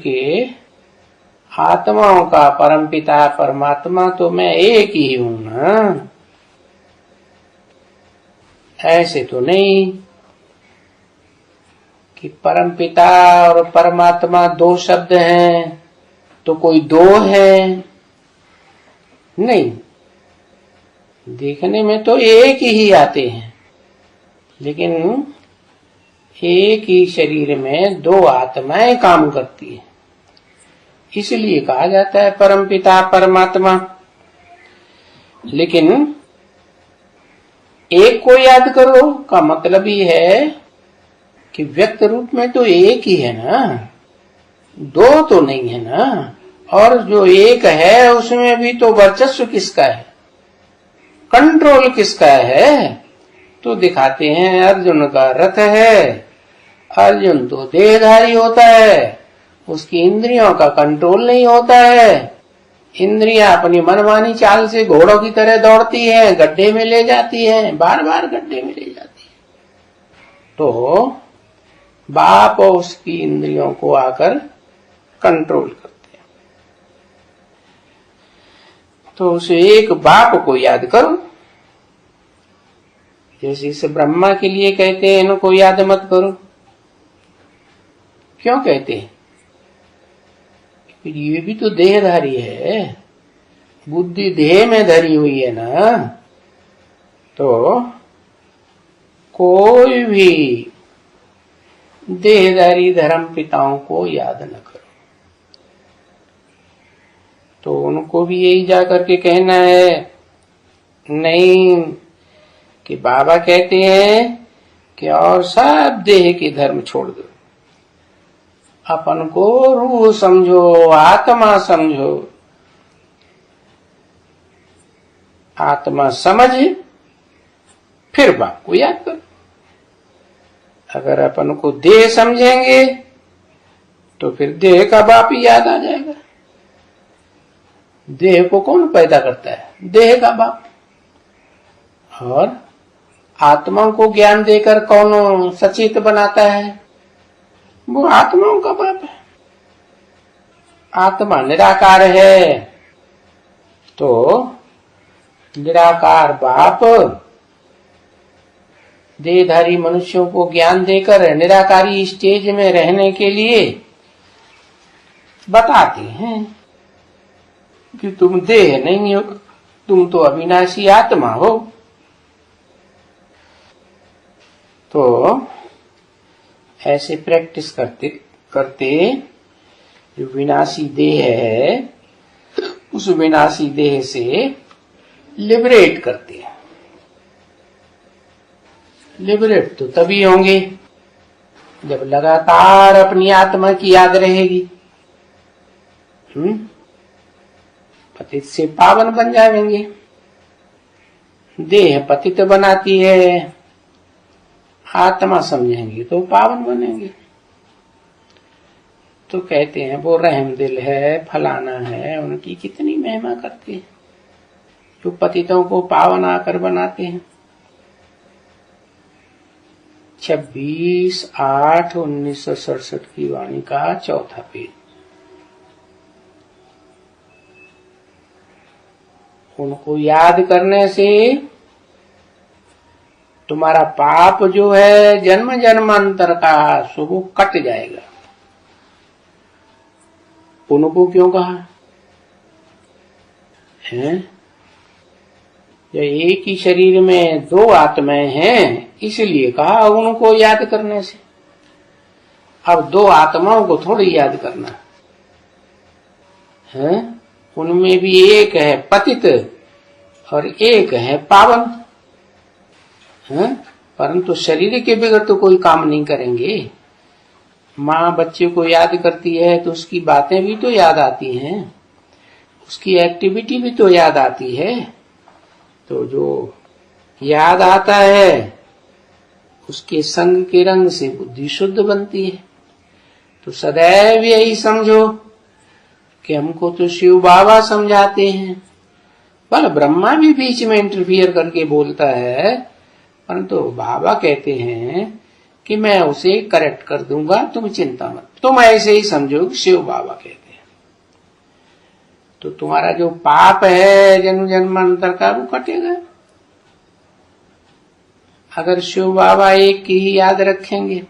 के आत्माओं का परमपिता परमात्मा तो मैं एक ही हूं ना, ऐसे तो नहीं कि परमपिता और परमात्मा दो शब्द हैं तो कोई दो है, नहीं। देखने में तो एक ही आते हैं, लेकिन एक ही शरीर में दो आत्माएं काम करती है, इसलिए कहा जाता है परमपिता परमात्मा। लेकिन एक को याद करो का मतलब ही है कि व्यक्त रूप में तो एक ही है ना, दो तो नहीं है ना। और जो एक है उसमें भी तो वर्चस्व किसका है, कंट्रोल किसका है, तो दिखाते हैं अर्जुन का रथ है। अर्जुन तो देहधारी होता है, उसकी इंद्रियों का कंट्रोल नहीं होता है। इंद्रियां अपनी मनमानी चाल से घोड़ों की तरह दौड़ती हैं, गड्ढे में ले जाती हैं, बार बार गड्ढे में ले जाती है। तो बाप उसकी इंद्रियों को आकर कंट्रोल करते हैं। तो उस एक बाप को याद करो। जैसे इस ब्रह्मा के लिए कहते हैं इनको याद मत करो, क्यों कहते हैं? ये भी तो देहधारी है, बुद्धि देह में धरी हुई है ना। तो कोई भी देहधारी धर्म पिताओं को याद न करो। तो उनको भी यही जाकर के कहना है, नहीं कि बाबा कहते हैं कि और सब देह के धर्म छोड़ दो, अपन को रूह समझो, आत्मा समझो। आत्मा समझ फिर बाप को याद करो। अगर अपन को देह समझेंगे तो फिर देह का बाप ही याद आ जाएगा। देह को कौन पैदा करता है? देह का बाप। और आत्माओं को ज्ञान देकर कौन सचेत बनाता है? वो आत्माओं का बाप है। आत्मा निराकार है, तो निराकार बाप देहधारी मनुष्यों को ज्ञान देकर निराकारी स्टेज में रहने के लिए बताते हैं कि तुम देह नहीं हो, तुम तो अविनाशी आत्मा हो। तो ऐसे प्रैक्टिस करते करते जो विनाशी देह है उस विनाशी देह से लिबरेट करते हैं। लिबरेट तो तभी होंगे जब लगातार अपनी आत्मा की याद रहेगी। पतित से पावन बन जाएंगे। देह पतित बनाती है, आत्मा समझेंगे तो पावन बनेंगे। तो कहते हैं वो रहम दिल है, फलाना है, उनकी कितनी महिमा करते हैं जो पतितों को पावन आकर बनाते हैं। 26/8/1967 की वाणी का चौथा पेज। उनको याद करने से तुम्हारा पाप जो है जन्म जन्मांतर का सो वो कट जाएगा। उनको क्यों कहा है? या एक ही शरीर में दो आत्माएं हैं, इसलिए कहा उनको याद करने से। अब दो आत्माओं को थोड़ी याद करना है, उनमें भी एक है पतित और एक है पावन है। परंतु शरीर के बगैर तो कोई काम नहीं करेंगे। माँ बच्चे को याद करती है तो उसकी बातें भी तो याद आती हैं, उसकी एक्टिविटी भी तो याद आती है। तो जो याद आता है उसके संग के रंग से बुद्धि शुद्ध बनती है। तो सदैव यही समझो कि हमको तो शिव बाबा समझाते हैं। पर ब्रह्मा भी बीच में इंटरफियर करके बोलता है, परंतु बाबा कहते हैं कि मैं उसे करेक्ट कर दूंगा, तुम चिंता मत। तुम ऐसे ही समझो शिव बाबा कहते हैं। तो तुम्हारा जो पाप है जन्म जन्मांतर का, वो कटेगा अगर शिव बाबा एक की ही याद रखेंगे।